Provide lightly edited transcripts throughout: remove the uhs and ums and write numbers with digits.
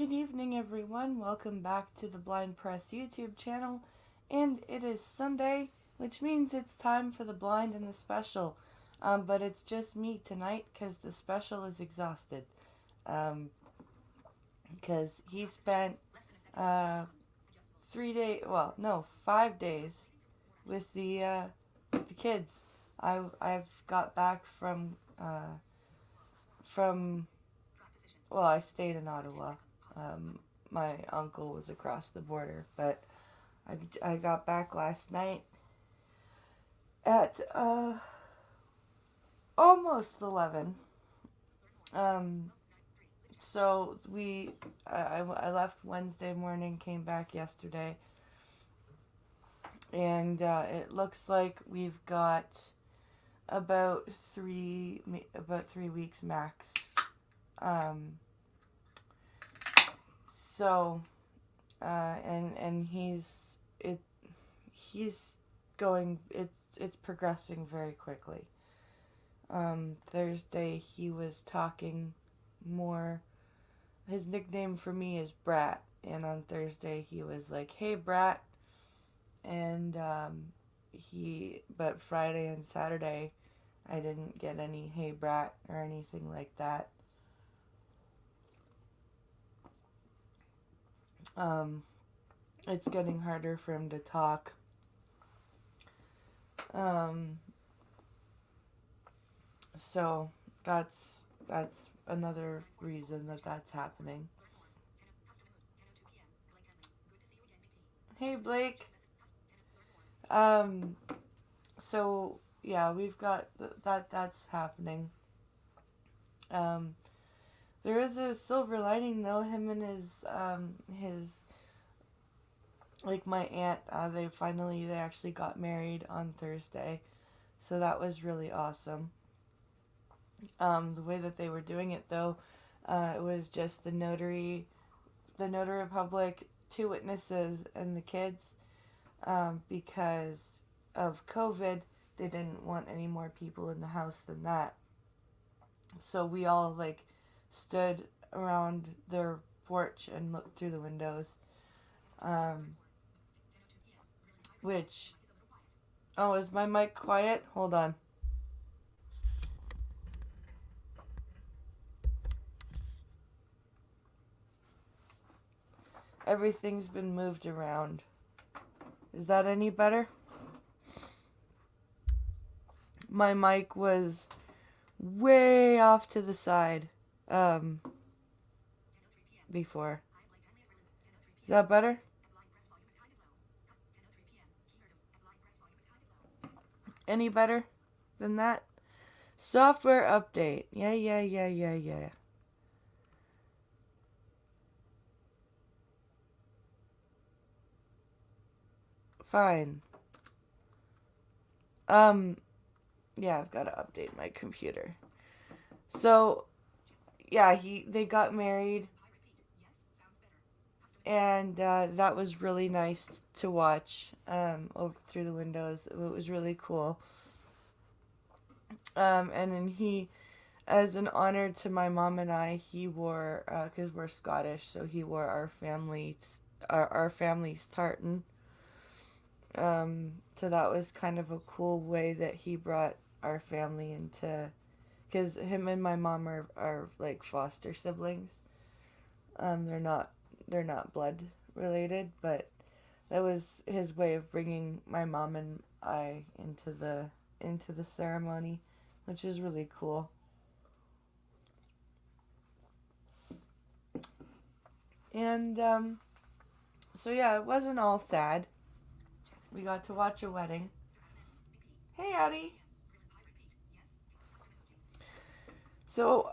Good evening, everyone. Welcome back to the Blind Press YouTube channel. And it is Sunday, which means it's time for the blind and the special. But it's just me tonight because the special is exhausted. Because he spent 5 days with the kids. I've got back from I stayed in Ottawa. My uncle was across the border, but I got back last night at almost 11. So I left Wednesday morning, came back yesterday, and it looks like we've got about 3 weeks max. And it's progressing very quickly. Thursday he was talking more. His nickname for me is Brat, and on Thursday he was like, "Hey, Brat," and but Friday and Saturday I didn't get any "Hey, Brat" or anything like that. It's getting harder for him to talk. So that's another reason that's happening. Hey, Blake. So yeah, we've got that's happening. There is a silver lining though. Him and his like my aunt, they actually got married on Thursday, so that was really awesome. The way that they were doing it though, it was just the notary public, 2 witnesses, and the kids, because of COVID. They didn't want any more people in the house than that. So we all stood around their porch and looked through the windows. Is my mic quiet? Hold on. Everything's been moved around. Is that any better? My mic was way off to the side before. Is that better? Any better than that? Software update. Yeah. Fine. Yeah, I've got to update my computer. So, yeah, they got married, and that was really nice to watch over through the windows. It was really cool. And then as an honor to my mom and I, he wore, because we're Scottish, so he wore our family's tartan. So that was kind of a cool way that he brought our family into, because him and my mom are like foster siblings. They're not blood related, but that was his way of bringing my mom and I into the ceremony, which is really cool. And so yeah, it wasn't all sad. We got to watch a wedding. Hey, Addie. So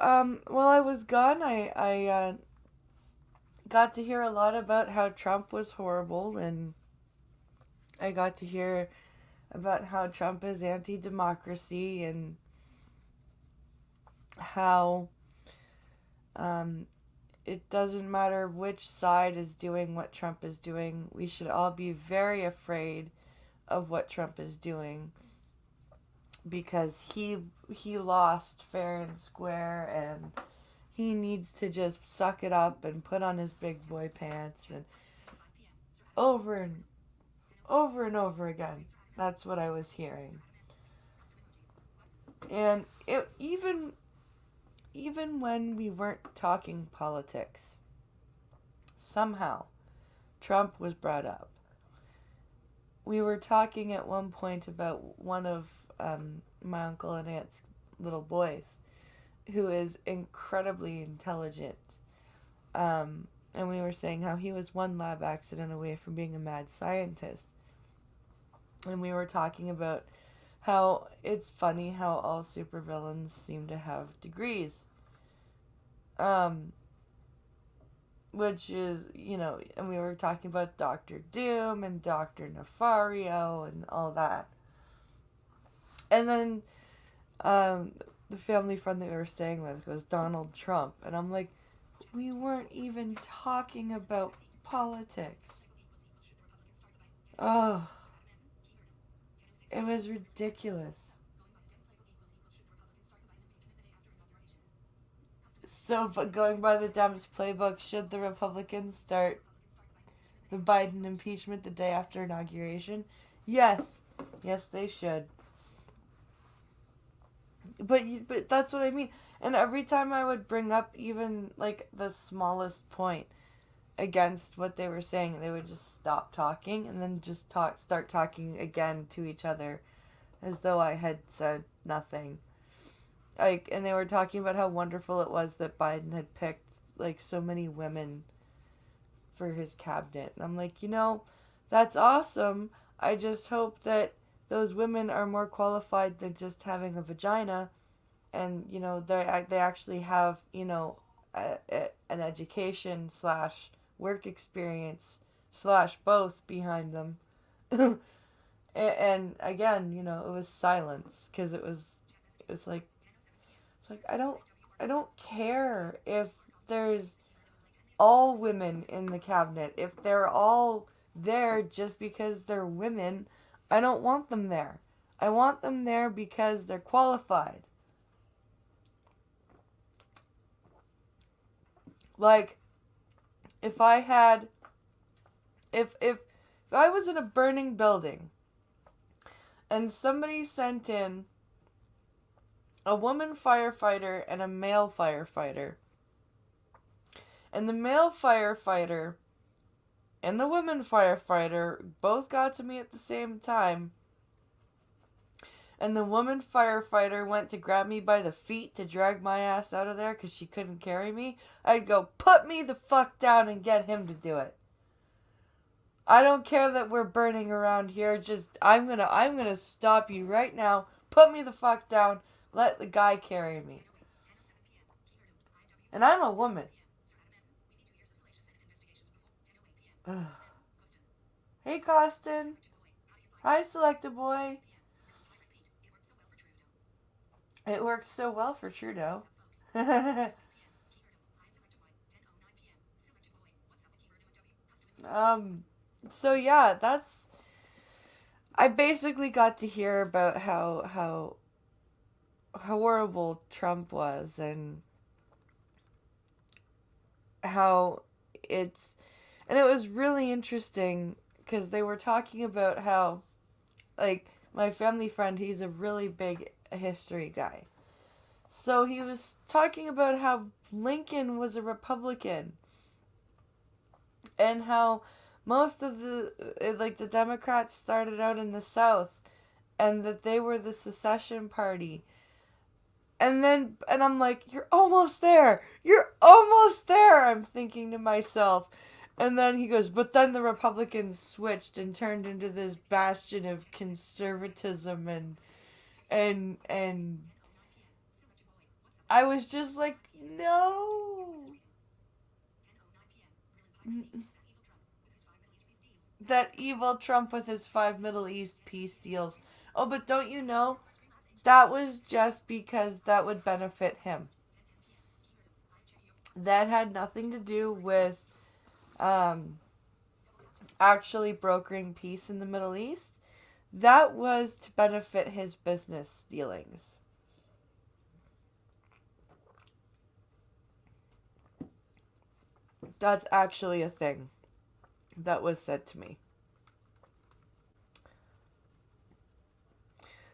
while I was gone, I got to hear a lot about how Trump was horrible, and I got to hear about how Trump is anti-democracy, and how it doesn't matter which side is doing what Trump is doing. We should all be very afraid of what Trump is doing, because he lost fair and square, and he needs to just suck it up and put on his big boy pants, and over and over and over again. That's what I was hearing. And even when we weren't talking politics, somehow Trump was brought up. We were talking at one point about one of my uncle and aunt's little boys, who is incredibly intelligent. And we were saying how he was one lab accident away from being a mad scientist. And we were talking about how it's funny how all supervillains seem to have degrees. Which is, and we were talking about Doctor Doom and Dr. Nefario and all that. And then the family friend that we were staying with was Donald Trump. And I'm like, we weren't even talking about politics. Oh, it was ridiculous. So, but going by the Dems playbook, should the Republicans start the Biden impeachment the day after inauguration? Yes. Yes, they should. But that's what I mean. And every time I would bring up even, like, the smallest point against what they were saying, they would just stop talking and then just start talking again to each other as though I had said nothing. Like, and they were talking about how wonderful it was that Biden had picked, like, so many women for his cabinet. And I'm like, that's awesome. I just hope that those women are more qualified than just having a vagina. And, they actually have, an education / work experience / both behind them. and again, it was silence, because it's like I don't care if there's all women in the cabinet. If they're all there just because they're women, I don't want them there. I want them there because they're qualified. Like, if I was in a burning building and somebody sent in a woman firefighter and a male firefighter, and the male firefighter and the woman firefighter both got to me at the same time, and the woman firefighter went to grab me by the feet to drag my ass out of there because she couldn't carry me, I'd go, put me the fuck down and get him to do it. I don't care that we're burning around here. Just, I'm gonna stop you right now. Put me the fuck down. Let the guy carry me. And I'm a woman. Ugh. Hey, Costin. Hi, Selecta Boy. It worked so well for Trudeau. So yeah, I basically got to hear about how horrible Trump was, and how and it was really interesting because they were talking about how, like, my family friend, he's a really big history guy. So he was talking about how Lincoln was a Republican, and how most of the Democrats started out in the South, and that they were the secession party. And I'm like, you're almost there. You're almost there, I'm thinking to myself. And then he goes, but then the Republicans switched and turned into this bastion of conservatism, and I was just like, no. That evil Trump with his 5 Middle East peace deals. Oh, but don't you know? That was just because that would benefit him. That had nothing to do with actually brokering peace in the Middle East. That was to benefit his business dealings. That's actually a thing that was said to me.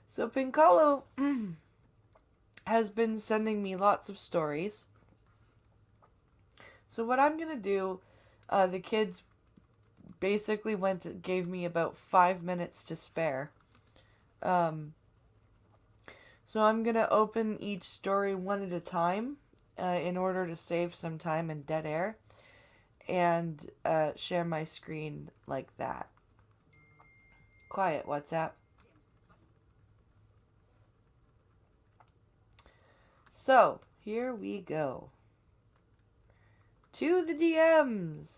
So Pinkalo has been sending me lots of stories. So what I'm gonna do, the kids basically gave me about 5 minutes to spare. So I'm gonna open each story one at a time, in order to save some time and dead air, and share my screen like that. Quiet, WhatsApp. So, here we go. To the DMs.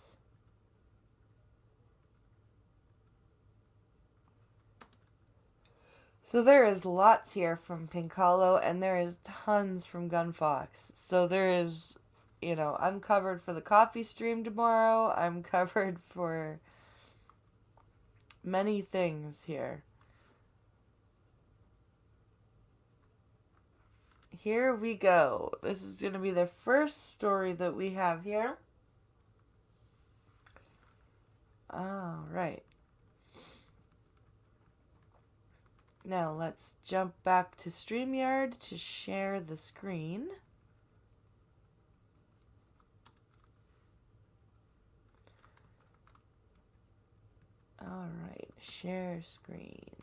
So there is lots here from Pinkalo, and there is tons from Gunfox. So there is, I'm covered for the coffee stream tomorrow. I'm covered for many things here. Here we go. This is going to be the first story that we have here. All right. Now let's jump back to StreamYard to share the screen. All right, share screen.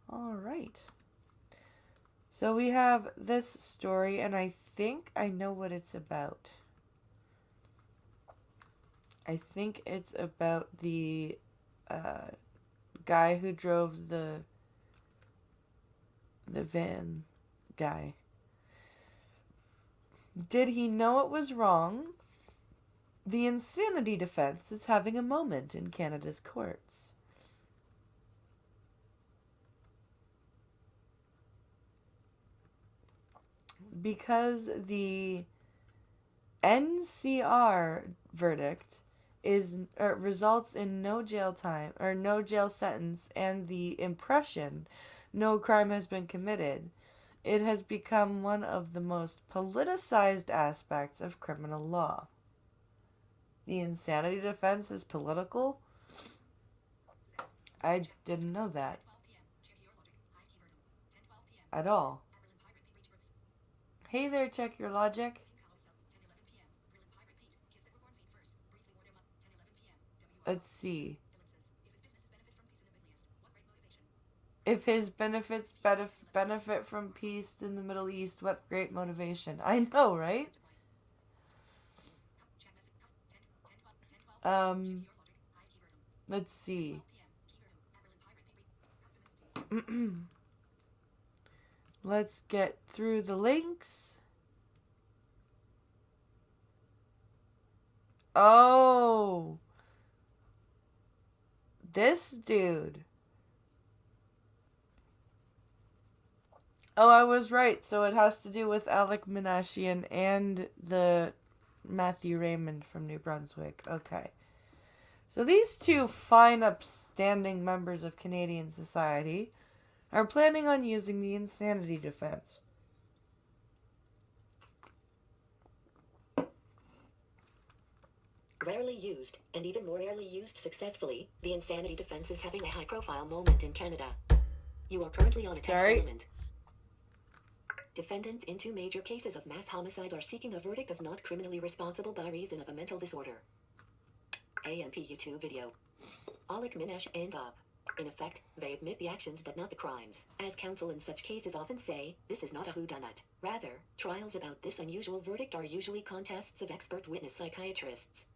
All right. So we have this story, and I think I know what it's about. I think it's about the guy who drove the van guy. Did he know it was wrong? The insanity defense is having a moment in Canada's courts. Because the NCR verdict results in no jail time or no jail sentence, and the impression no crime has been committed, it has become one of the most politicized aspects of criminal law. The insanity defense is political? I didn't know that at all. Hey there, check your logic. Let's see. If his benefits benefit from peace in the Middle East, what great motivation. I know, right? Let's see. Let's get through the links. Oh. This dude. Oh, I was right. So it has to do with Alec Minassian and the Matthew Raymond from New Brunswick. Okay. So these two fine, upstanding members of Canadian society are planning on using the insanity defense. Rarely used, and even more rarely used successfully, the insanity defense is having a high-profile moment in Canada. You are currently on a text element. Defendants in 2 major cases of mass homicide are seeking a verdict of not criminally responsible by reason of a mental disorder. ANP YouTube video. Alec Minash and Up. In effect, they admit the actions but not the crimes. As counsel in such cases often say, this is not a whodunit. Rather, trials about this unusual verdict are usually contests of expert witness psychiatrists.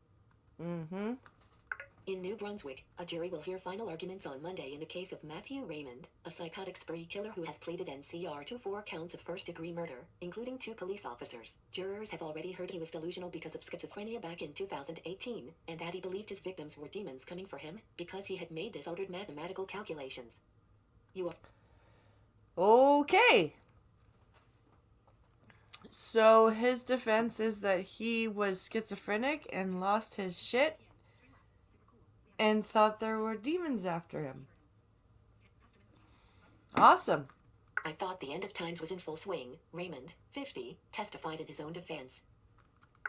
In New Brunswick, a jury will hear final arguments on Monday in the case of Matthew Raymond, a psychotic spree killer who has pleaded NCR to 4 counts of first-degree murder, including 2 police officers. Jurors have already heard he was delusional because of schizophrenia back in 2018, and that he believed his victims were demons coming for him, because he had made disordered mathematical calculations. Okay. So his defense is that he was schizophrenic and lost his shit and thought there were demons after him. Awesome. I thought the end of times was in full swing, Raymond, 50, testified in his own defense.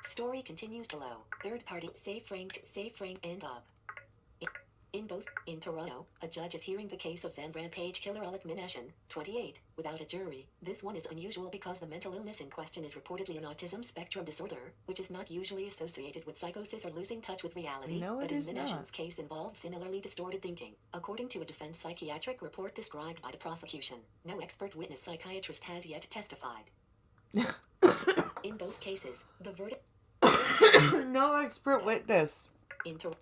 Story continues below. Third party, save Frank, and up. In Toronto, a judge is hearing the case of Van Rampage killer Alec Minashan, 28, without a jury. This one is unusual because the mental illness in question is reportedly an autism spectrum disorder, which is not usually associated with psychosis or losing touch with reality. No, but it in is Minashan's not. case involved similarly distorted thinking, according to a defense psychiatric report described by the prosecution. No expert witness psychiatrist has yet testified. In both cases, the verdict. No expert witness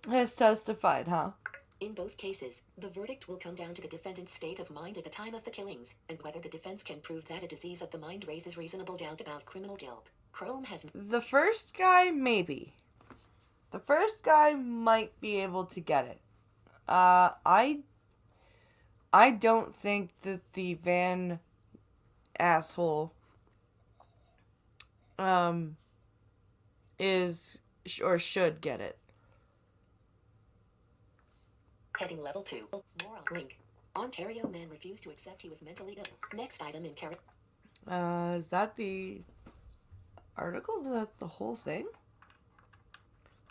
has testified, huh? In both cases, the verdict will come down to the defendant's state of mind at the time of the killings, and whether the defense can prove that a disease of the mind raises reasonable doubt about criminal guilt. Crome has... The first guy, maybe. The first guy might be able to get it. I don't think that the Van asshole is or should get it. Heading level 2. More on link. Ontario man refused to accept he was mentally ill. Next item in carrot. Is that the article? Is that the whole thing?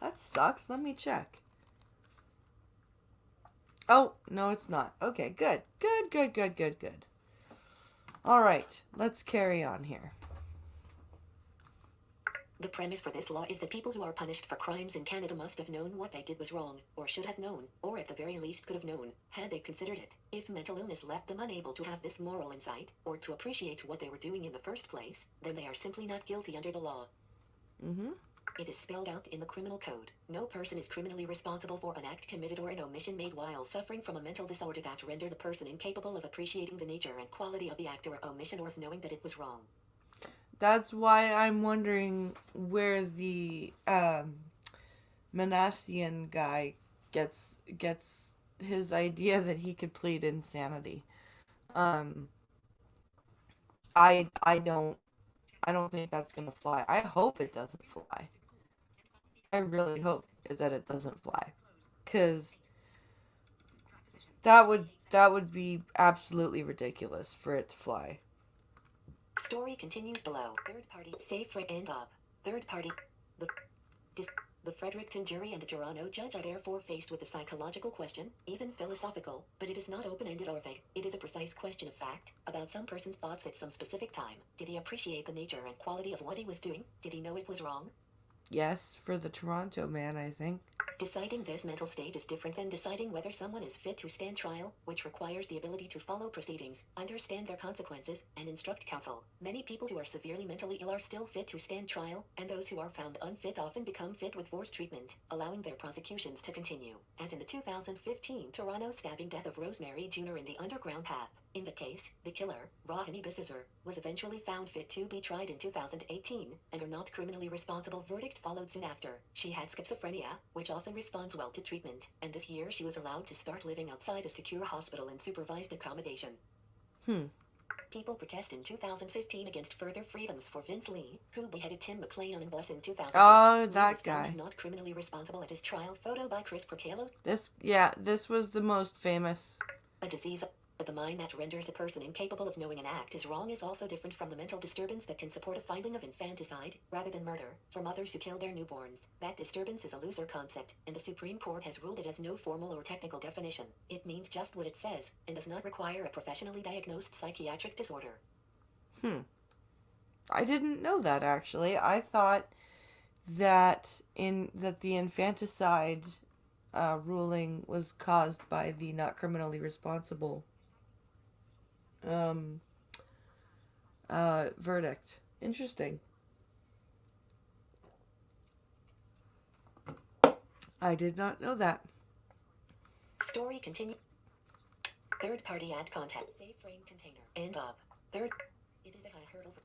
That sucks. Let me check. Oh, no, it's not. Okay, good. Good. All right, let's carry on here. The premise for this law is that people who are punished for crimes in Canada must have known what they did was wrong, or should have known, or at the very least could have known, had they considered it. If mental illness left them unable to have this moral insight, or to appreciate what they were doing in the first place, then they are simply not guilty under the law. It is spelled out in the criminal code. No person is criminally responsible for an act committed or an omission made while suffering from a mental disorder that render the person incapable of appreciating the nature and quality of the act or omission or of knowing that it was wrong. That's why I'm wondering where the Manassian guy gets his idea that he could plead insanity. I don't think that's gonna fly. I hope it doesn't fly. I really hope that it doesn't fly, because that would be absolutely ridiculous for it to fly. Story continues below. Third party, save for and up. Third party, the Fredericton jury and the Toronto judge are therefore faced with a psychological question, even philosophical, but it is not open-ended or vague. It is a precise question of fact, about some person's thoughts at some specific time. Did he appreciate the nature and quality of what he was doing? Did he know it was wrong? Yes, for the Toronto man, I think. Deciding this mental state is different than deciding whether someone is fit to stand trial, which requires the ability to follow proceedings, understand their consequences, and instruct counsel. Many people who are severely mentally ill are still fit to stand trial, and those who are found unfit often become fit with forced treatment, allowing their prosecutions to continue. As in the 2015 Toronto stabbing death of Rosemary Jr. in the Underground Path. In the case, the killer, Rohini Bisizar, was eventually found fit to be tried in 2018, and her not criminally responsible verdict followed soon after. She had schizophrenia, which often responds well to treatment, and this year she was allowed to start living outside a secure hospital in supervised accommodation. People protest in 2015 against further freedoms for Vince Lee, who beheaded Tim McLean on a bus in 2000. Oh, Lee that was found guy. not criminally responsible at his trial. Photo by Chris Percalo. This was the most famous. A disease of the mind that renders a person incapable of knowing an act is wrong is also different from the mental disturbance that can support a finding of infanticide, rather than murder, for mothers who kill their newborns. That disturbance is a looser concept, and the Supreme Court has ruled it has no formal or technical definition. It means just what it says, and does not require a professionally diagnosed psychiatric disorder. I didn't know that, actually. I thought that the infanticide ruling was caused by the not criminally responsible verdict. Interesting. I did not know that. Story continue. Third party ad content. Save frame container. And up. Third. It is a high hurdle for.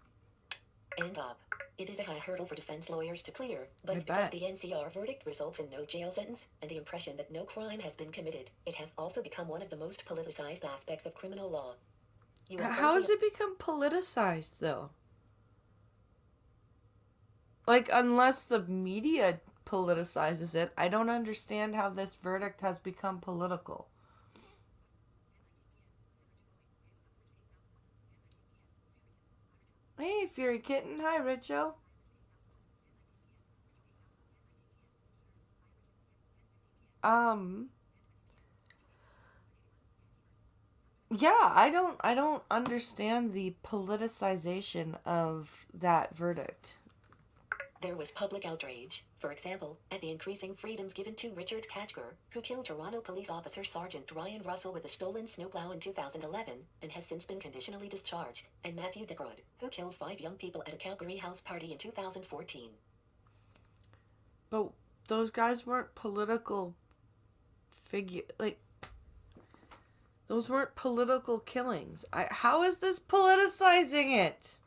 And up. It is a high hurdle for defense lawyers to clear, but because the NCR verdict results in no jail sentence, and the impression that no crime has been committed, it has also become one of the most politicized aspects of criminal law. How has it become politicized, though? Like, unless the media politicizes it, I don't understand how this verdict has become political. Hey, Fury Kitten. Hi, Richo. Um, yeah, I don't understand the politicization of that verdict. There was public outrage, for example, at the increasing freedoms given to Richard Katchker, who killed Toronto police officer Sergeant Ryan Russell with a stolen snowplow in 2011 and has since been conditionally discharged, and Matthew Degrod, who killed 5 young people at a Calgary house party in 2014. But those guys weren't political figure like those weren't political killings. How is this politicizing it?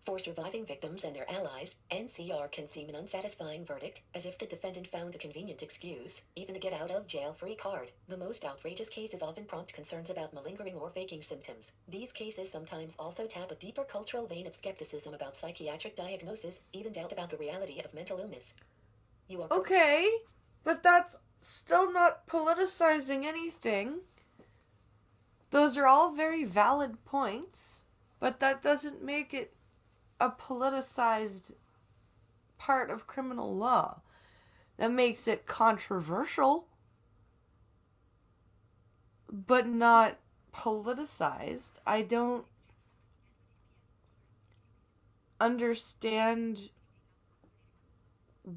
For surviving victims and their allies, NCR can seem an unsatisfying verdict, as if the defendant found a convenient excuse, even a get-out-of-jail-free card. The most outrageous cases often prompt concerns about malingering or faking symptoms. These cases sometimes also tap a deeper cultural vein of skepticism about psychiatric diagnosis, even doubt about the reality of mental illness. You are Okay, but that's still not politicizing anything. Those are all very valid points, but that doesn't make it a politicized part of criminal law. That makes it controversial, but not politicized. I don't understand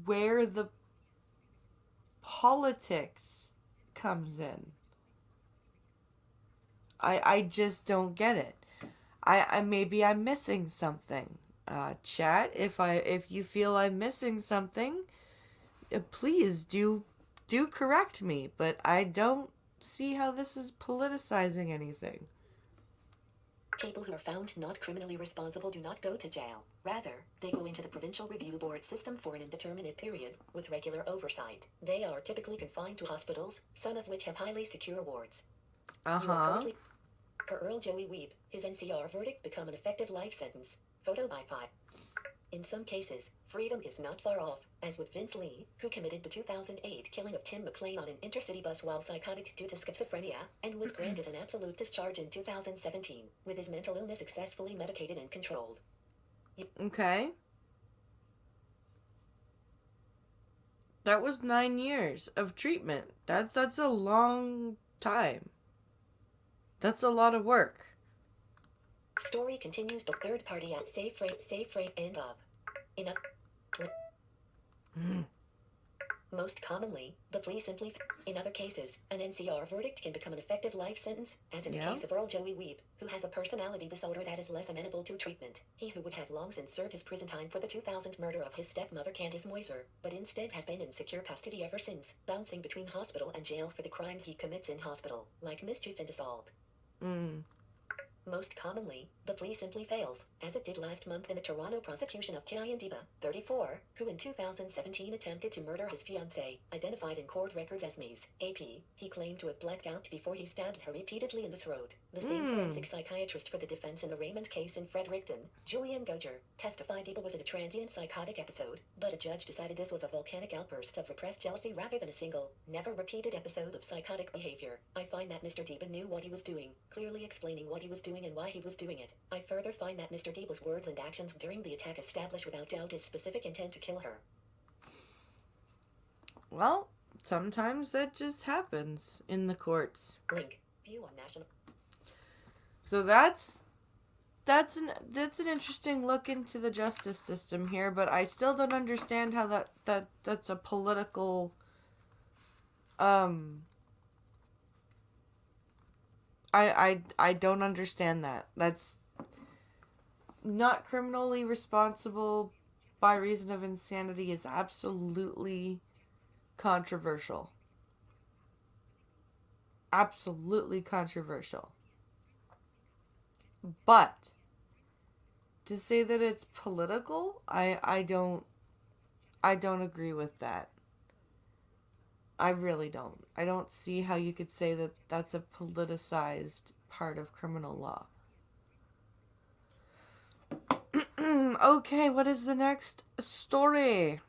where the politics comes in. I just don't get it. I maybe I'm missing something. Chat, if you feel I'm missing something, please do correct me, but I don't see how this is politicizing anything. People who are found not criminally responsible do not go to jail. Rather, they go into the Provincial Review Board system for an indeterminate period, with regular oversight. They are typically confined to hospitals, some of which have highly secure wards. You are currently... For Earl Joey Weeb, his NCR verdict become an effective life sentence. Photo by Pi. In some cases, freedom is not far off, as with Vince Lee, who committed the 2008 killing of Tim McLean on an intercity bus while psychotic due to schizophrenia, and was granted an absolute discharge in 2017, with his mental illness successfully medicated and controlled. Okay. That was 9 years of treatment. That's a long time. That's a lot of work. Story continues. The third party at Safe Rate, and up. Most commonly, the plea simply. In other cases, an NCR verdict can become an effective life sentence, as in the case of Earl Joey Weeb, who has a personality disorder that is less amenable to treatment. He who would have long since served his prison time for the 2000 murder of his stepmother Candice Moiser, but instead has been in secure custody ever since, bouncing between hospital and jail for the crimes he commits in hospital, like mischief and assault. Most commonly, the plea simply fails, as it did last month in the Toronto prosecution of Kyan Diba, 34, who in 2017 attempted to murder his fiancée, identified in court records as Ms. AP. He claimed to have blacked out before he stabbed her repeatedly in the throat. The same forensic psychiatrist for the defense in the Raymond case in Fredericton, Julian Goger, testified Diba was in a transient psychotic episode, but a judge decided this was a volcanic outburst of repressed jealousy rather than a single, never repeated episode of psychotic behavior. I find that Mr. Diba knew what he was doing, clearly explaining what he was doing and why he was doing it. I further find that Mr. Diba's words and actions during the attack establish without doubt his specific intent to kill her. Well, sometimes that just happens in the courts. Link. View on national. So that's an interesting look into the justice system here, but I still don't understand how that's a political I don't understand that. That's not criminally responsible by reason of insanity is absolutely controversial. Absolutely controversial. But to say that it's political, I don't agree with that. I really don't. I don't see how you could say that that's a politicized part of criminal law. Okay, what is the next story?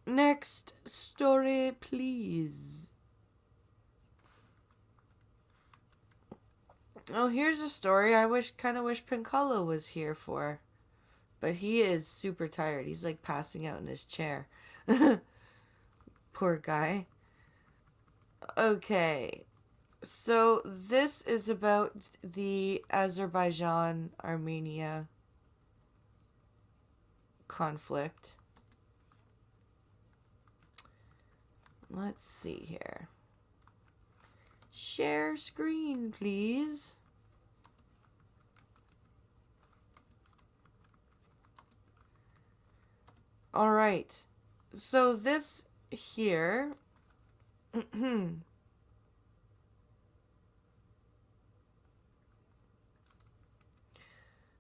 Next story, please. Oh, here's a story I kind of wish Pincolo was here for. But he is super tired. He's like passing out in his chair. Poor guy. Okay. So this is about the Azerbaijan Armenia conflict. Let's see here. Share screen, please. All right. So this here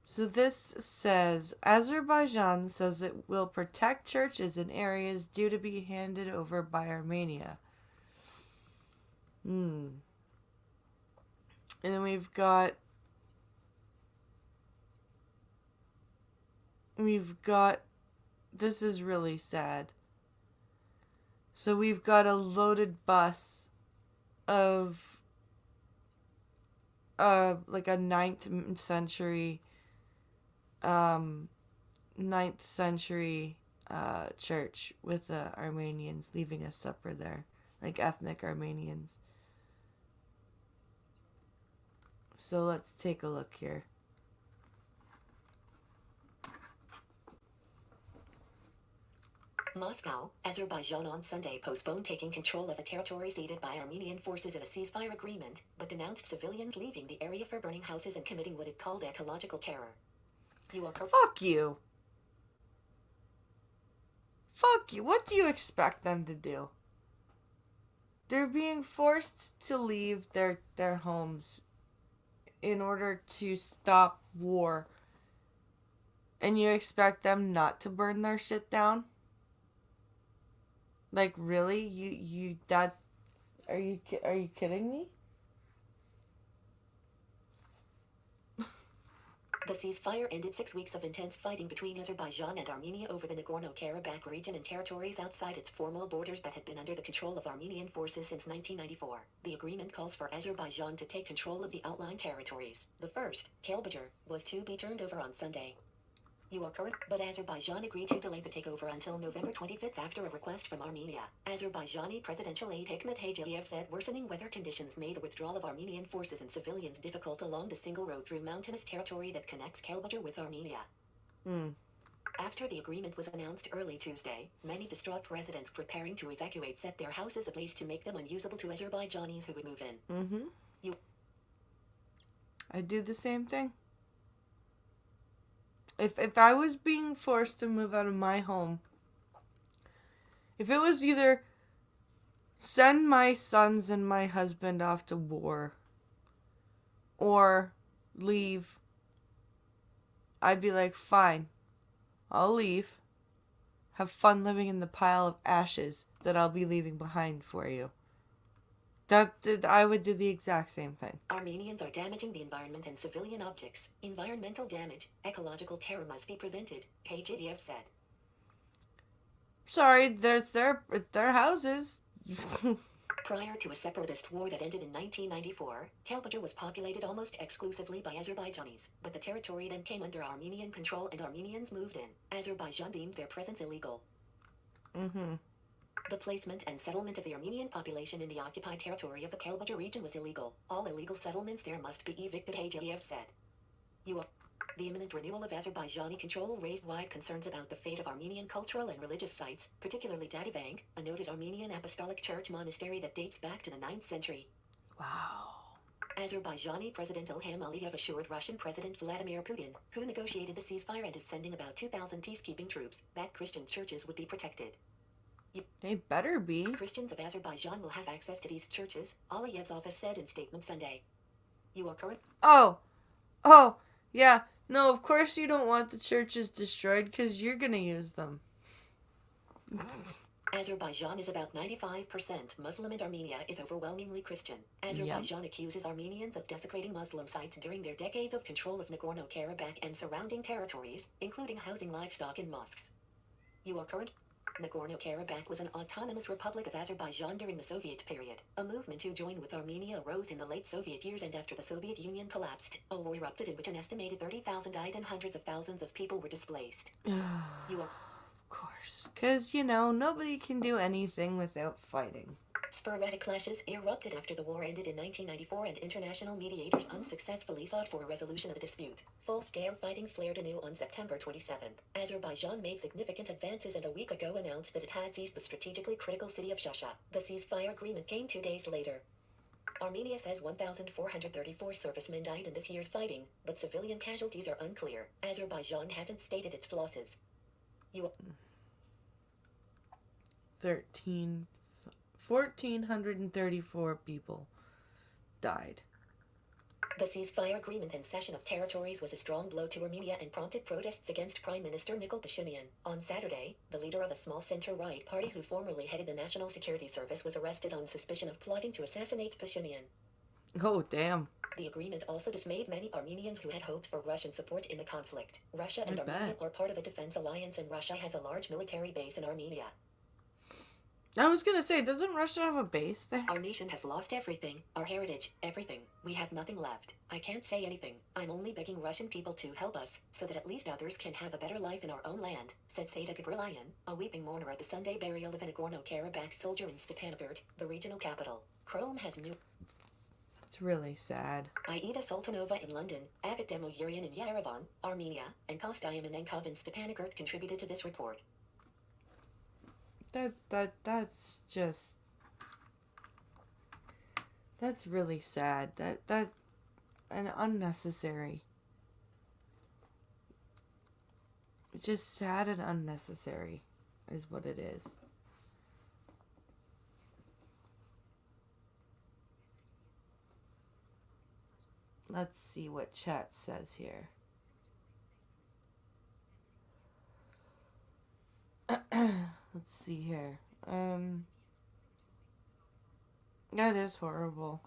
So this says Azerbaijan says it will protect churches in areas due to be handed over by Armenia. And then we've got this is really sad. So we've got a loaded bus of like a 9th century church with the Armenians leaving a supper there, like ethnic Armenians. So let's take a look here. Moscow, Azerbaijan on Sunday postponed taking control of a territory ceded by Armenian forces in a ceasefire agreement, but denounced civilians leaving the area for burning houses and committing what it called ecological terror. Fuck you. Fuck you. What do you expect them to do? They're being forced to leave their homes in order to stop war. And you expect them not to burn their shit down? Like, really? Are you kidding me? The ceasefire ended 6 weeks of intense fighting between Azerbaijan and Armenia over the Nagorno-Karabakh region and territories outside its formal borders that had been under the control of Armenian forces since 1994. The agreement calls for Azerbaijan to take control of the outlying territories. The first, Kalbajor, was to be turned over on Sunday. But Azerbaijan agreed to delay the takeover until November 25th after a request from Armenia. Azerbaijani presidential aide Hikmet Hajiliyev said worsening weather conditions made the withdrawal of Armenian forces and civilians difficult along the single road through mountainous territory that connects Kalbajor with Armenia. After the agreement was announced early Tuesday, many distraught residents preparing to evacuate set their houses ablaze to make them unusable to Azerbaijanis who would move in. I'd do the same thing. If I was being forced to move out of my home, if it was either send my sons and my husband off to war or leave, I'd be like, fine, I'll leave. Have fun living in the pile of ashes that I'll be leaving behind for you. I would do the exact same thing. Armenians are damaging the environment and civilian objects. Environmental damage, ecological terror must be prevented, Hajiliyev said. Sorry, there's their houses. Prior to a separatist war that ended in 1994, Kalbajor was populated almost exclusively by Azerbaijanis, but the territory then came under Armenian control and Armenians moved in. Azerbaijan deemed their presence illegal. The placement and settlement of the Armenian population in the occupied territory of the Kalbajor region was illegal. All illegal settlements there must be evicted, Hajiliyev said. The imminent renewal of Azerbaijani control raised wide concerns about the fate of Armenian cultural and religious sites, particularly Dadivang, a noted Armenian Apostolic Church monastery that dates back to the 9th century. Wow. Azerbaijani President Ilham Aliyev assured Russian President Vladimir Putin, who negotiated the ceasefire and is sending about 2,000 peacekeeping troops, that Christian churches would be protected. They better be. Christians of Azerbaijan will have access to these churches, Aliyev's office said in statement Sunday. Oh, yeah. No, of course you don't want the churches destroyed because you're going to use them. Azerbaijan is about 95% Muslim and Armenia is overwhelmingly Christian. Azerbaijan accuses Armenians of desecrating Muslim sites during their decades of control of Nagorno-Karabakh and surrounding territories, including housing livestock in mosques. Nagorno-Karabakh was an autonomous republic of Azerbaijan during the Soviet period. A movement to join with Armenia arose in the late Soviet years, and after the Soviet Union collapsed, a war erupted in which an estimated 30,000 died and hundreds of thousands of people were displaced. Of course. Because, nobody can do anything without fighting. Sporadic clashes erupted after the war ended in 1994, and international mediators unsuccessfully sought for a resolution of the dispute. Full-scale fighting flared anew on September 27. Azerbaijan made significant advances and a week ago announced that it had seized the strategically critical city of Shusha. The ceasefire agreement came 2 days later. Armenia says 1,434 servicemen died in this year's fighting, but civilian casualties are unclear. Azerbaijan hasn't stated its losses. 1,434 people died. The ceasefire agreement and cession of territories was a strong blow to Armenia and prompted protests against Prime Minister Nikol Pashinyan. On Saturday, the leader of a small center-right party who formerly headed the National Security Service was arrested on suspicion of plotting to assassinate Pashinyan. Oh, damn. The agreement also dismayed many Armenians who had hoped for Russian support in the conflict. Russia and Armenia are part of a defense alliance, and Russia has a large military base in Armenia. I was gonna say, doesn't Russia have a base there? Our nation has lost everything, our heritage, everything. We have nothing left. I can't say anything. I'm only begging Russian people to help us, so that at least others can have a better life in our own land, said Seda Gabrielian, a weeping mourner at the Sunday burial of a Nagorno-Karabakh soldier in Stepanakert, the regional capital. Chrome has new... It's really sad. Aida Sultanova in London, Avit Demoyurian in Yerevan, Armenia, and Kostyamanenkov in Stepanakert contributed to this report. That's really sad. And unnecessary. It's just sad and unnecessary is what it is. Let's see what chat says here. Let's see here. That is horrible.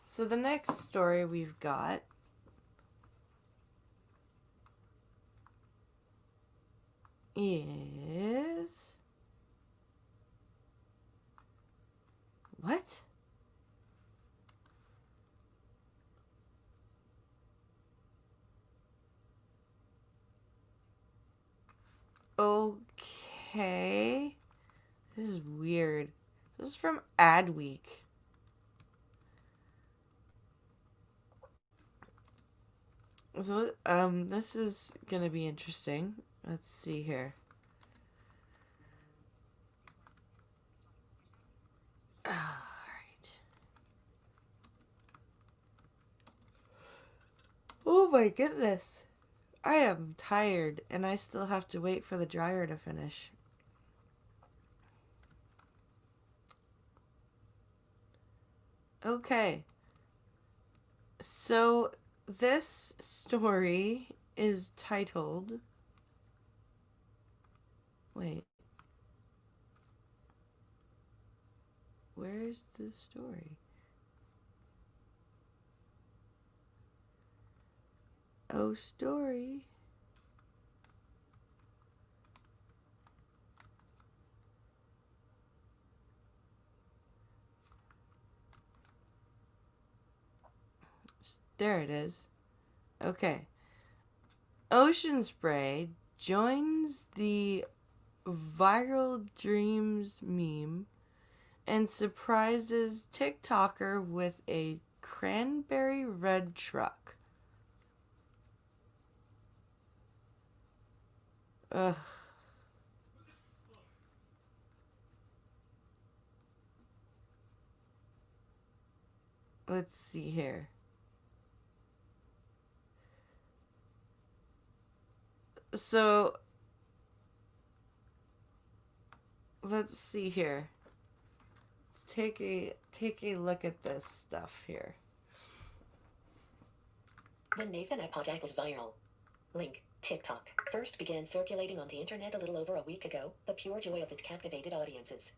So the next story we've got is... What? Okay. This is weird. This is from Adweek. So, this is gonna be interesting. Let's see here. Alright. Oh my goodness. I am tired, and I still have to wait for the dryer to finish. Okay. So, this story is titled... Wait. Where's the story? Oh, story. There it is. Okay. Ocean Spray joins the viral dreams meme and surprises TikToker with a cranberry red truck. Ugh. Let's see here. So, let's see here. Let's take a look at this stuff here. When Nathan Apodak was viral. Link. TikTok first began circulating on the internet a little over a week ago, the pure joy of it captivated audiences.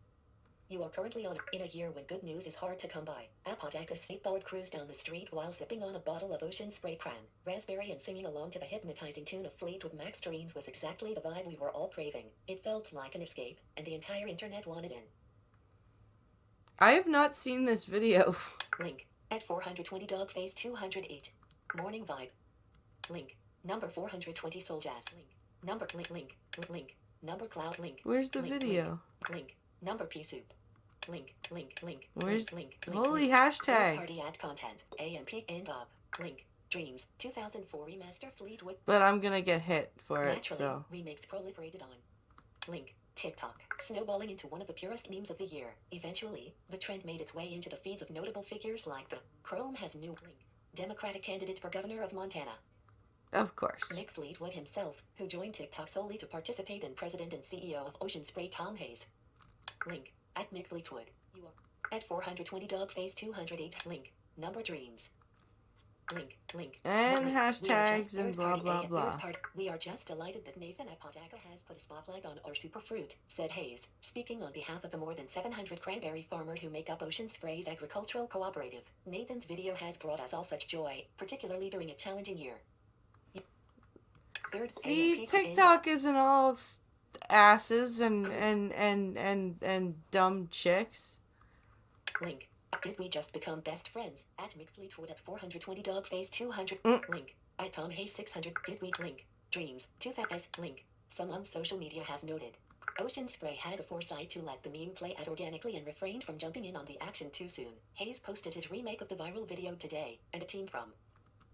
You are currently in a year when good news is hard to come by. Apodaca skateboard cruised down the street while sipping on a bottle of Ocean Spray Cran, Raspberry and singing along to the hypnotizing tune of Fleetwood Mac's Dreams was exactly the vibe we were all craving. It felt like an escape, and the entire internet wanted in. I have not seen this video. Link. At 420 Dogface 208. Morning Vibe. Link. Number 420 Soul Jazz. Link. Number link. Number Cloud link. Where's the link, video? Link. Number P Soup. Link. Where's link. holy link. hashtags? Party ad content. AMP and up. Link. Dreams. 2004 remaster Fleetwood. But I'm gonna get hit for it, Naturally, so. remakes proliferated on. Link. TikTok. Snowballing into one of the purest memes of the year. Eventually, the trend made its way into the feeds of notable figures like the Chrome has new link. Democratic candidate for governor of Montana. Of course. Mick Fleetwood himself, who joined TikTok solely to participate in President and CEO of Ocean Spray Tom Hayes. Link. At Mick Fleetwood. You are at 420 Dogface 208. Link. Number Dreams. Link. And link. hashtags and blah blah blah. We are just delighted that Nathan Apodaca has put a spotlight on our superfruit, said Hayes, speaking on behalf of the more than 700 cranberry farmers who make up Ocean Spray's agricultural cooperative. Nathan's video has brought us all such joy, particularly during a challenging year. See, TikTok isn't all asses and dumb chicks. Link. Did we just become best friends? At Mick Fleetwood at 420 Dogface 200. Link. At Tom Hayes 600. Did we link? Dreams. 2000 link. Some on social media have noted. Ocean Spray had the foresight to let the meme play out organically and refrained from jumping in on the action too soon. Hayes posted his remake of the viral video today, and a team from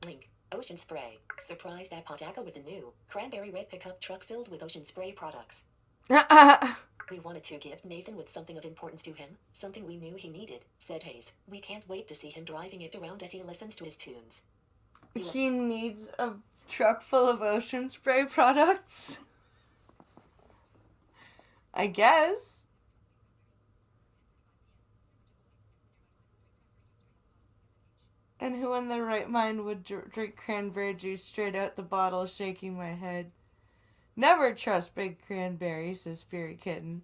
Link. Ocean Spray surprised Apodaca with a new cranberry red pickup truck filled with Ocean Spray products. We wanted to gift Nathan with something of importance to him, something we knew he needed, said Hayes. We can't wait to see him driving it around as he listens to his tunes. He needs a truck full of Ocean Spray products? I guess. And who in their right mind would drink cranberry juice straight out the bottle, shaking my head? Never trust Big Cranberry, says Spirit Kitten.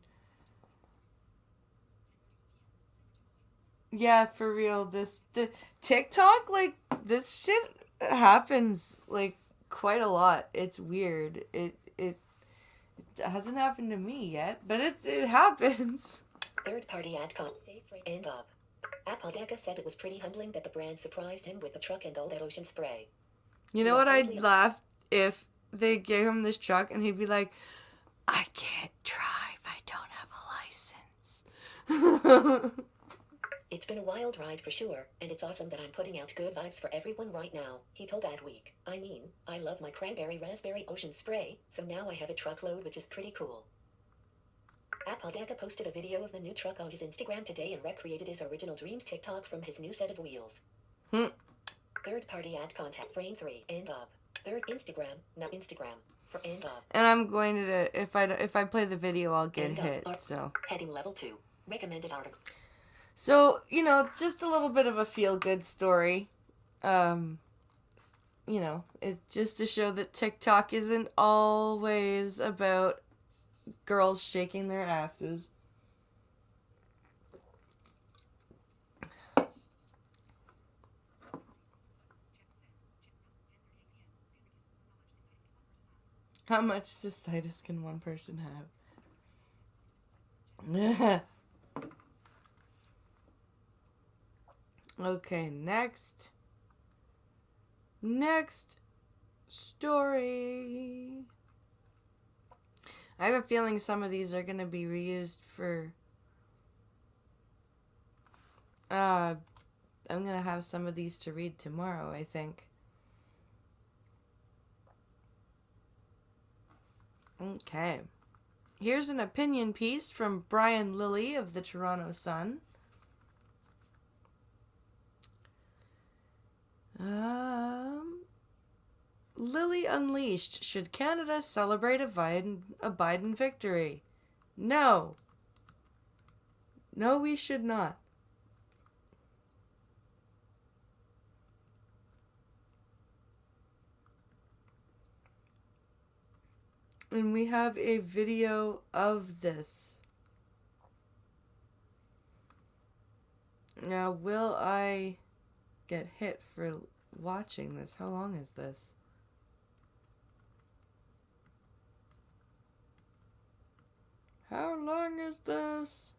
Yeah, for real, the TikTok, like, this shit happens, like, quite a lot. It's weird. It hasn't happened to me yet, but it happens. Third-party ad con safe and up. Apodaca said it was pretty humbling that the brand surprised him with the truck and all that Ocean Spray. You know what? I'd laugh if they gave him this truck and he'd be like, I can't drive. I don't have a license. It's been a wild ride for sure, and it's awesome that I'm putting out good vibes for everyone right now, he told Adweek. I mean, I love my cranberry raspberry Ocean Spray, so now I have a truckload, which is pretty cool. Apodaca posted a video of the new truck on his Instagram today and recreated his original Dreams TikTok from his new set of wheels. Third-party ad contact frame 3 and up. Third Instagram, not Instagram, for and up. And I'm going to, if I play the video, I'll get hit, so. Heading level 2. Recommended article. So, you know, just a little bit of a feel-good story. You know, it just to show that TikTok isn't always about girls shaking their asses. How much cystitis can one person have? Okay, next story. I have a feeling some of these are going to be reused for... I'm going to have some of these to read tomorrow, I think. Okay. Here's an opinion piece from Brian Lilly of the Toronto Sun. Lilly unleashed. Should Canada celebrate a Biden victory? No. No, we should not. And we have a video of this. Now, will I get hit for watching this? How long is this? How long is this?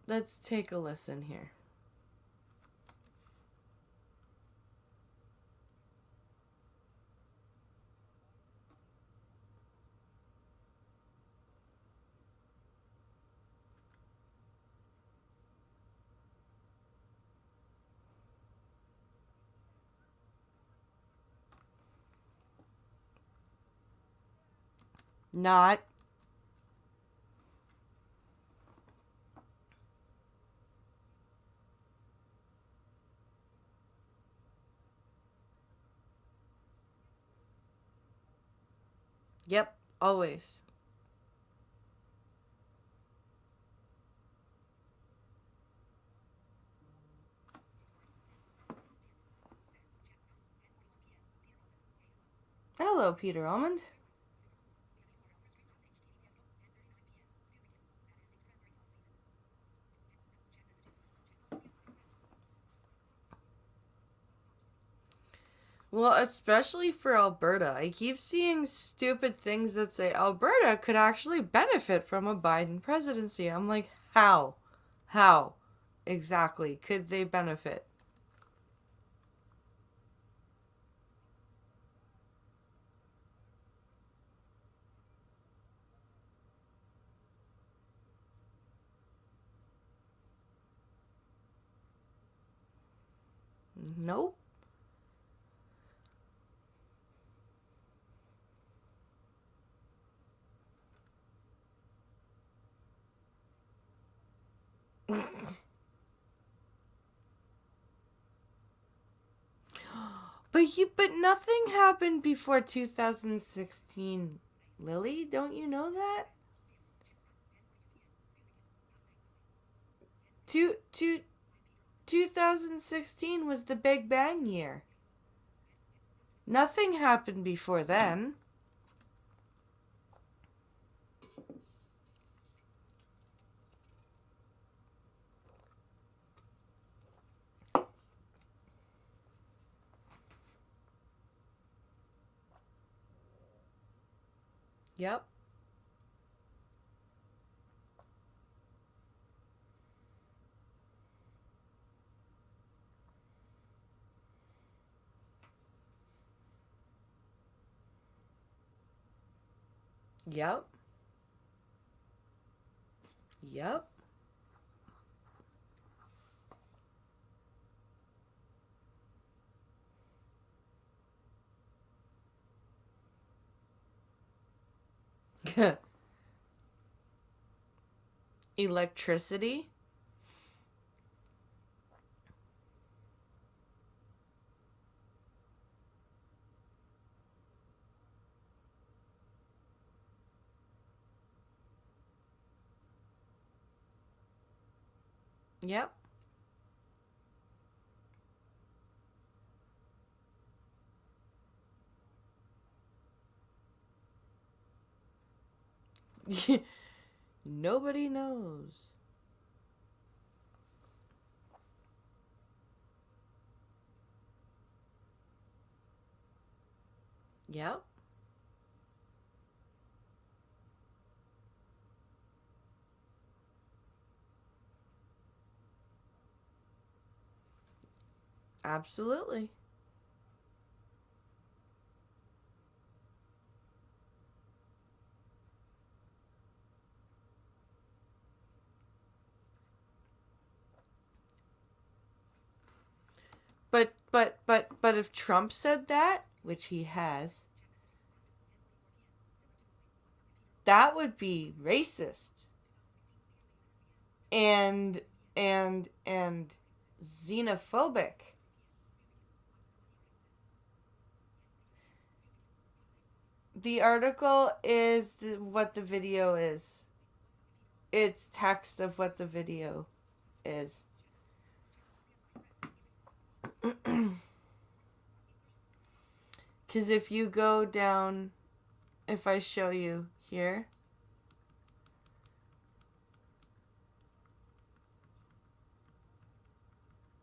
Let's take a listen here. Not. Yep, always. Hello, Peter Almond. Well, especially for Alberta. I keep seeing stupid things that say Alberta could actually benefit from a Biden presidency. I'm like, how? How exactly could they benefit? Nope. But nothing happened before 2016. Lily, don't you know that? 2016 was the Big Bang year. Nothing happened before then. Yep. Yep. Yep. Electricity. Yep. Nobody knows. Yep. Absolutely. But if Trump said that, which he has, that would be racist and and xenophobic. The article is what the video is. It's text of what the video is. Because if you go down, if I show you here.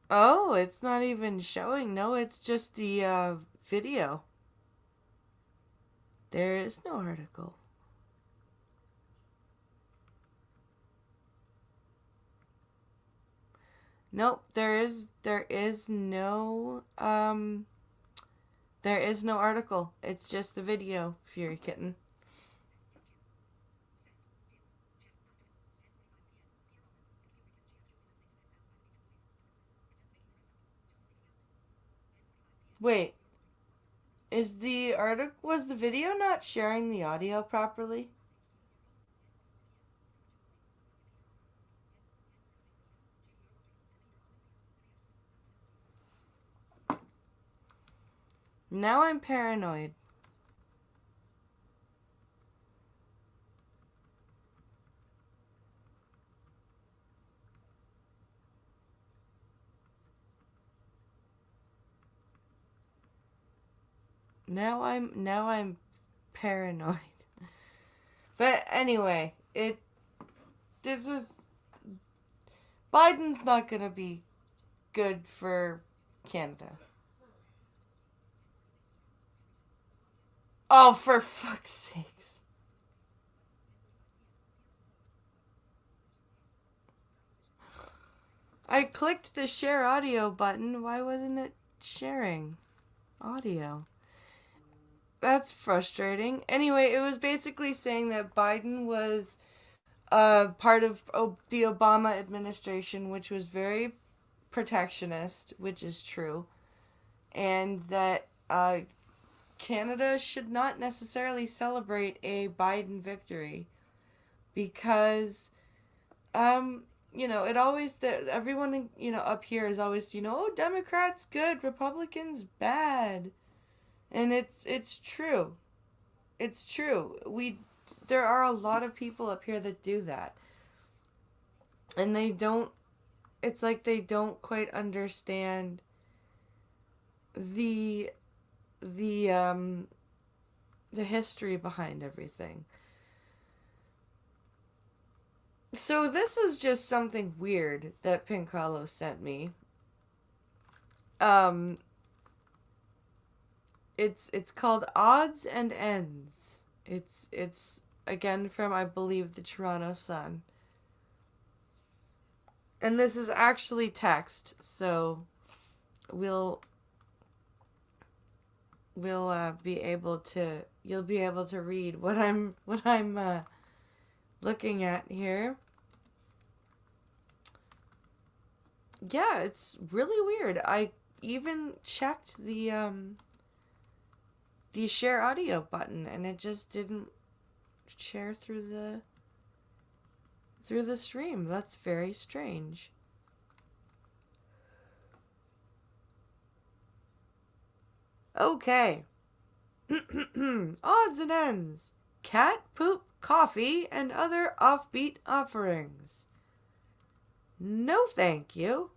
Oh, it's not even showing. No, it's just the video. There is no article. Nope, there is no article. It's just the video, Fury Kitten. Wait. Was the video not sharing the audio properly? Now I'm paranoid. Now I'm paranoid. But anyway, Biden's not gonna be good for Canada. Oh, for fuck's sakes. I clicked the share audio button. Why wasn't it sharing audio? That's frustrating. Anyway, it was basically saying that Biden was part of the Obama administration, which was very protectionist, which is true, and that Canada should not necessarily celebrate a Biden victory because, it always, everyone, up here is always, oh, Democrats good, Republicans bad. And it's true. It's true. There are a lot of people up here that do that. And it's like they don't quite understand the history behind everything. So this is just something weird that Pink Hollow sent me. It's called Odds and Ends. It's again from, I believe, the Toronto Sun. And this is actually text, so you'll be able to read what I'm looking at here. Yeah, it's really weird. I even checked the share audio button and it just didn't share through the stream. That's very strange. Okay. Odds and ends. Cat poop, coffee, and other offbeat offerings. No thank you.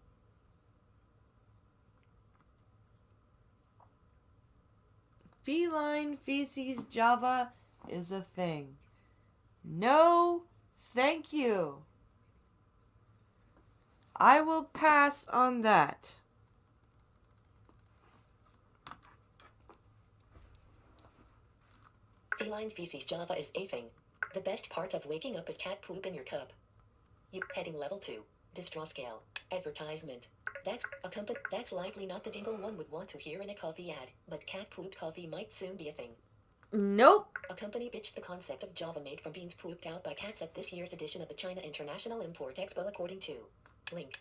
Feline feces Java is a thing. No thank you. I will pass on that. Feline feces Java is a thing. The best part of waking up is cat poop in your cup. You heading level 2. Distro scale. Advertisement. That's likely not the jingle one would want to hear in a coffee ad, but cat pooped coffee might soon be a thing. Nope. A company pitched the concept of Java made from beans pooped out by cats at this year's edition of the China International Import Expo, according to link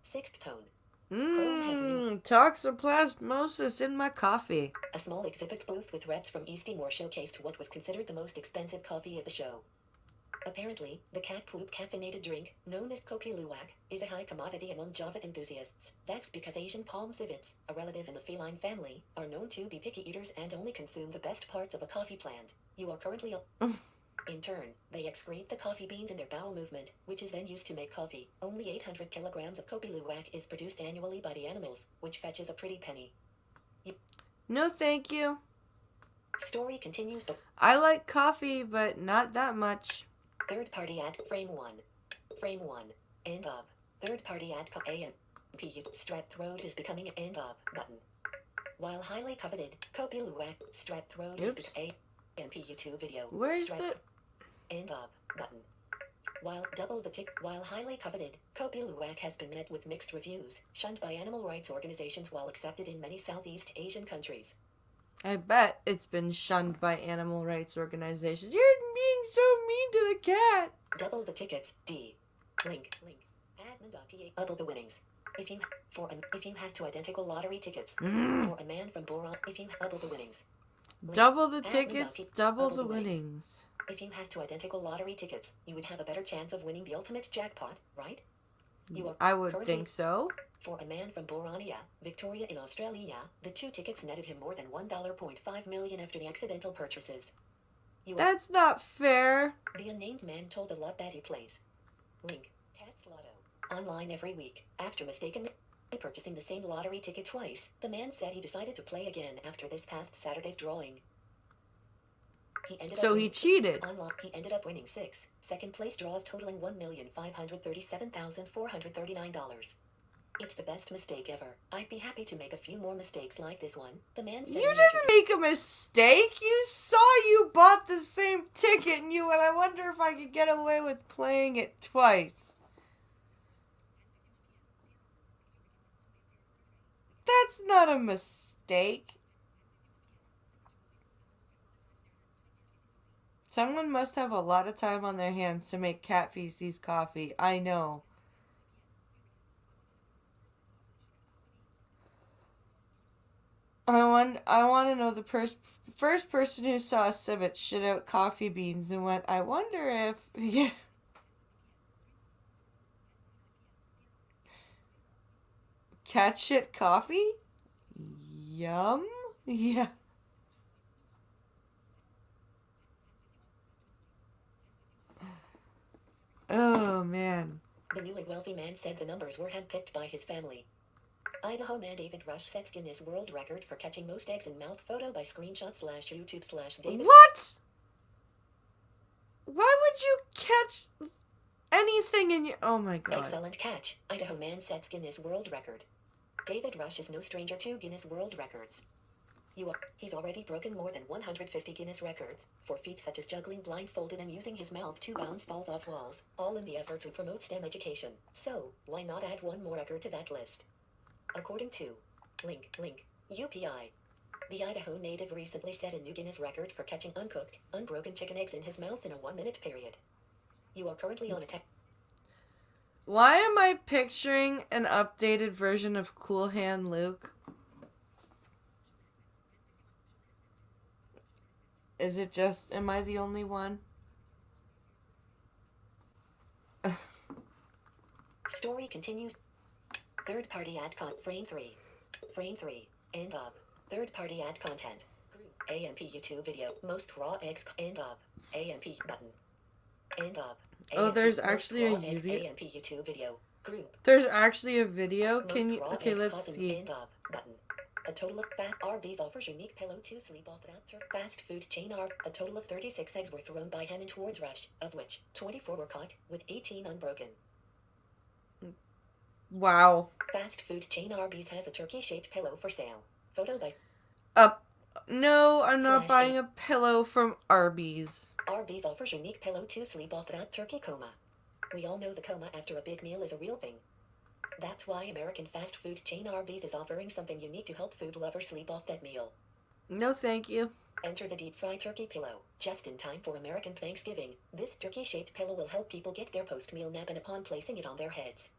6th Tone. Toxoplasmosis in my coffee. A small exhibit booth with reps from East Timor showcased what was considered the most expensive coffee at the show. Apparently, the cat poop caffeinated drink, known as Kopi Luwak, is a high commodity among Java enthusiasts. That's because Asian palm civets, a relative in the feline family, are known to be picky eaters and only consume the best parts of a coffee plant. You are currently In turn, they excrete the coffee beans in their bowel movement, which is then used to make coffee. Only 800 kilograms of Kopi Luwak is produced annually by the animals, which fetches a pretty penny. No thank you. Story continues. I like coffee, but not that much. Third party ad frame 1. Frame 1. End up. Third party ad A&P strep throat is becoming end up button. While highly coveted, Kopi Luwak strep throat is A&P YouTube video. Where's strep the end up button. While highly coveted, Kopi Luwak has been met with mixed reviews, shunned by animal rights organizations while accepted in many Southeast Asian countries. I bet it's been shunned by animal rights organizations. You're being so mean to the cat. Double the tickets. D. Link. Admin.pa. Double the winnings. If you have two identical lottery tickets for a man from Boron, if you double the winnings. Link. Double the tickets, double the winnings. If you have two identical lottery tickets, you would have a better chance of winning the ultimate jackpot, right? I would think so. For a man from Boronia, Victoria in Australia, the two tickets netted him more than $1.5 million after the accidental purchases. That's not fair. The unnamed man told the lot that he plays. Link. Tats Lotto. Online every week. After mistakenly purchasing the same lottery ticket twice, the man said he decided to play again after this past Saturday's drawing. He cheated. He ended up winning 6 second-place draws totaling $1,537,439. It's the best mistake ever. I'd be happy to make a few more mistakes like this one, the man said. You didn't make a mistake. You saw you bought the same ticket and you went, I wonder if I could get away with playing it twice. That's not a mistake. Someone must have a lot of time on their hands to make cat feces coffee. I know. I want to know the first person who saw a civet shit out coffee beans and went, I wonder if... Yeah. Cat shit coffee? Yum? Yeah. Oh, man. The newly wealthy man said the numbers were handpicked by his family. Idaho man David Rush sets Guinness World Record for catching most eggs in mouth photo by screenshot/YouTube/David. What? Why would you catch anything in your... Oh, my God. Excellent catch. Idaho man sets Guinness World Record. David Rush is no stranger to Guinness World Records. He's already broken more than 150 Guinness records for feats such as juggling blindfolded and using his mouth to bounce balls off walls, all in the effort to promote STEM education. So, why not add one more record to that list? According to Link, UPI, the Idaho native recently set a new Guinness record for catching uncooked, unbroken chicken eggs in his mouth in a 1-minute period. You are currently on a Why am I picturing an updated version of Cool Hand Luke? Is it just, am I the only one? Story continues. Third party ad frame 3. Frame 3. End up. Third party ad content. Group. A&P YouTube video. Most raw eggs. End up. A&P button. End up. Oh, there's actually a A&P YouTube video. Group. There's actually a video? Most Can you... raw Okay, eggs let's caught in see. End up button. A total of Arby's offers unique pillow to sleep off that fast food chain. A total of 36 eggs were thrown by Hannon towards Rush, of which 24 were caught, with 18 unbroken. Wow. Fast food chain Arby's has a turkey-shaped pillow for sale. Photo by... No, I'm not buying a pillow from Arby's. Arby's offers unique pillow to sleep off that turkey coma. We all know the coma after a big meal is a real thing. That's why American fast food chain Arby's is offering something unique to help food lovers sleep off that meal. No, thank you. Enter the deep-fried turkey pillow. Just in time for American Thanksgiving, this turkey-shaped pillow will help people get their post-meal nap and upon placing it on their heads.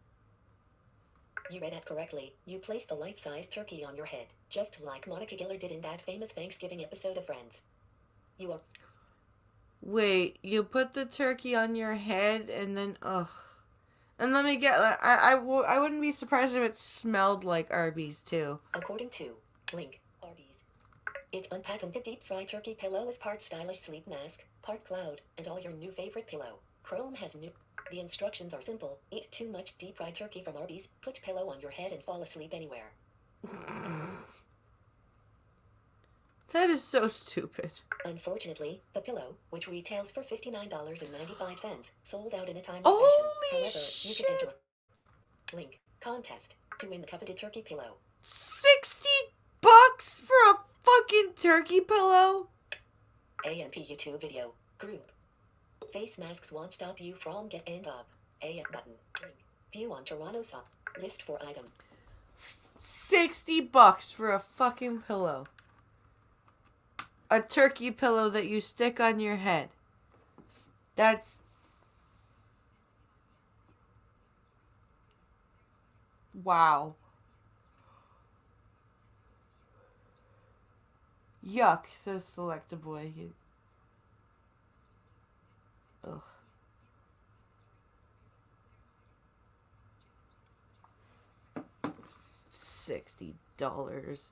You read that correctly. You place the life-size turkey on your head, just like Monica Geller did in that famous Thanksgiving episode of Friends. You are... Wait, you put the turkey on your head and then... Ugh. And let me get... I wouldn't be surprised if it smelled like Arby's, too. According to Link, Arby's. Its unpatented deep-fried turkey pillow is part stylish sleep mask, part cloud, and all your new favorite pillow. Chrome has new... The instructions are simple. Eat too much deep-fried turkey from Arby's, put pillow on your head and fall asleep anywhere. That is so stupid. Unfortunately, the pillow, which retails for $59.95, sold out in a timely fashion. Holy However, you can enter shit! a link contest to win the coveted turkey pillow. $60 for a fucking turkey pillow? AMP YouTube video. Group. Face masks won't stop you from get end up. AF button. Link. View on Toronto shop. List for item. $60 for a fucking pillow. A turkey pillow that you stick on your head. That's... Wow. Yuck, says Selectaboy. Ugh. $60.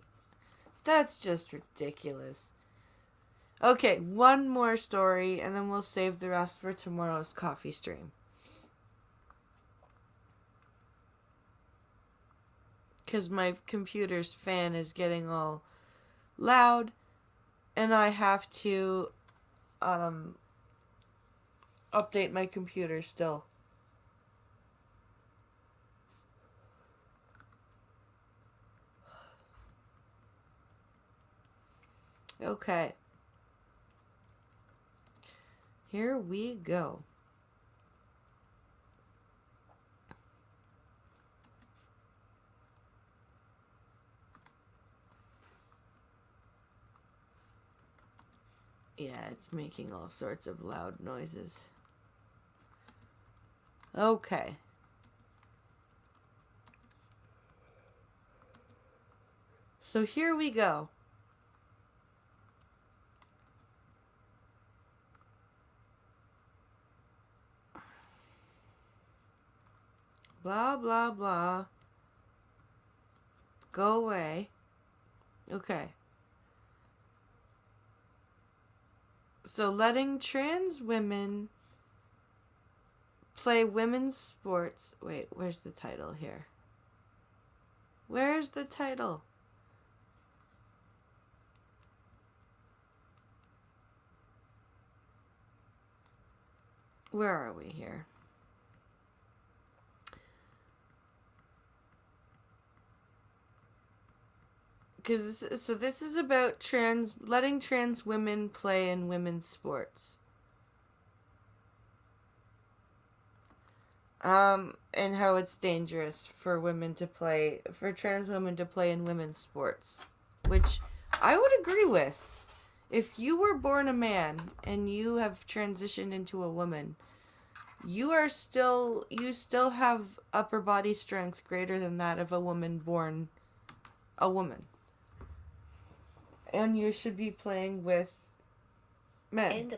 That's just ridiculous. Okay, one more story, and then we'll save the rest for tomorrow's coffee stream. Because my computer's fan is getting all loud, and I have to update my computer still. Okay. Here we go. Yeah, it's making all sorts of loud noises. Okay. So here we go. Blah, blah, blah. Go away. Okay. So letting trans women play women's sports. Wait, where's the title here? Where's the title? Where are we here? So this is about letting trans women play in women's sports. And how it's dangerous for trans women to play in women's sports. Which I would agree with. If you were born a man and you have transitioned into a woman, you still have upper body strength greater than that of a woman born a woman. And you should be playing with men. End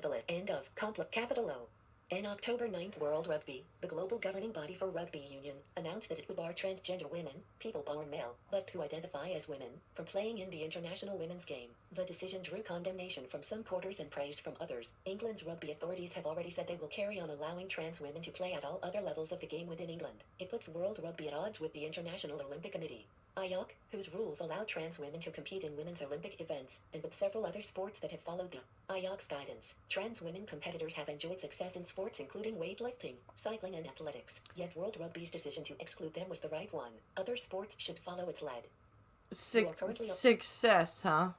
of capital O. On October 9th, World Rugby, the global governing body for rugby union, announced that it would bar transgender women, people born male, but who identify as women, from playing in the international women's game. The decision drew condemnation from some quarters and praise from others. England's rugby authorities have already said they will carry on allowing trans women to play at all other levels of the game within England. It puts World Rugby at odds with the International Olympic Committee, IOC, whose rules allow trans women to compete in women's Olympic events, and with several other sports that have followed the IOC's guidance. Trans women competitors have enjoyed success in sports including weightlifting, cycling and athletics, yet World Rugby's decision to exclude them was the right one. Other sports should follow its lead. Success, huh?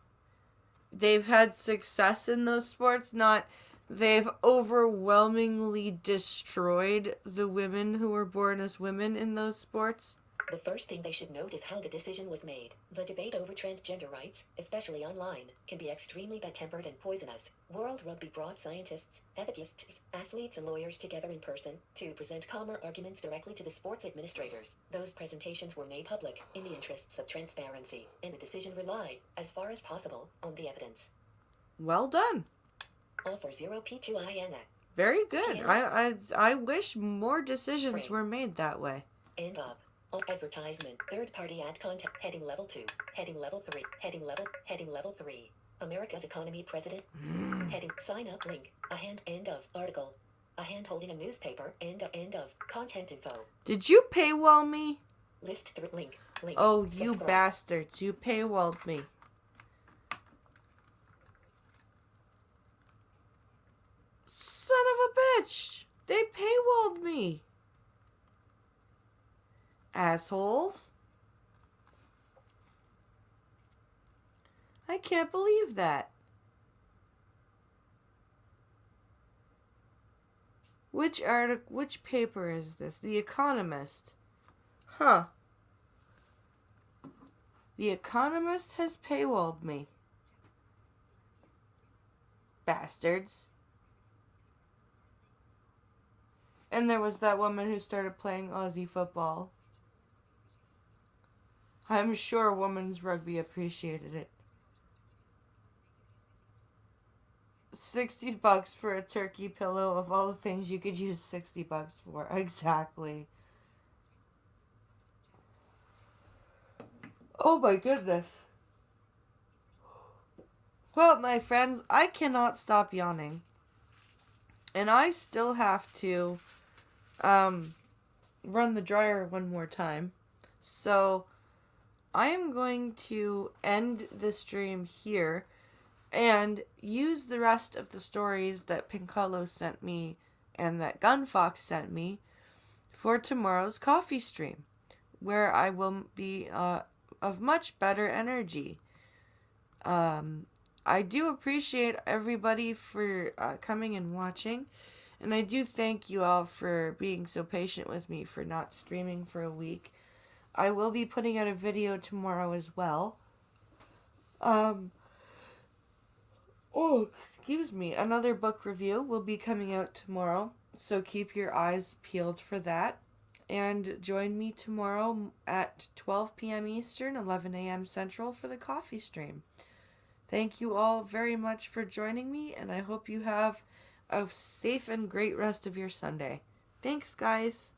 They've had success in those sports, not they've overwhelmingly destroyed the women who were born as women in those sports. The first thing they should note is how the decision was made. The debate over transgender rights, especially online, can be extremely bad-tempered and poisonous. World Rugby brought scientists, ethicists, athletes and lawyers together in person to present calmer arguments directly to the sports administrators. Those presentations were made public in the interests of transparency, and the decision relied, as far as possible, on the evidence. Well done. All for 0P2INA. Very good. I wish more decisions were made that way. End up. Advertisement. Third-party ad content. Heading level 2. Heading level 3. Heading level 3. America's economy president. Heading. Sign up link. End of article. A hand holding a newspaper. End of content info. Did you paywall me? List through link. Oh, you Subscribe. bastards. You paywalled me. Twitch! They paywalled me! Assholes. I can't believe that. Which paper is this? The Economist. Huh. The Economist has paywalled me. Bastards. And there was that woman who started playing Aussie football. I'm sure women's rugby appreciated it. $60 for a turkey pillow, of all the things you could use $60 for. Exactly. Oh my goodness. Well, my friends, I cannot stop yawning. And I still have to run the dryer one more time. So I am going to end the stream here and use the rest of the stories that Pinkalo sent me and that Gunfox sent me for tomorrow's coffee stream, where I will be of much better energy. I do appreciate everybody for coming and watching, and I do thank you all for being so patient with me for not streaming for a week. I will be putting out a video tomorrow as well. Excuse me. Another book review will be coming out tomorrow, so keep your eyes peeled for that. And join me tomorrow at 12 p.m. Eastern, 11 a.m. Central for the coffee stream. Thank you all very much for joining me, and I hope you have a safe and great rest of your Sunday. Thanks, guys.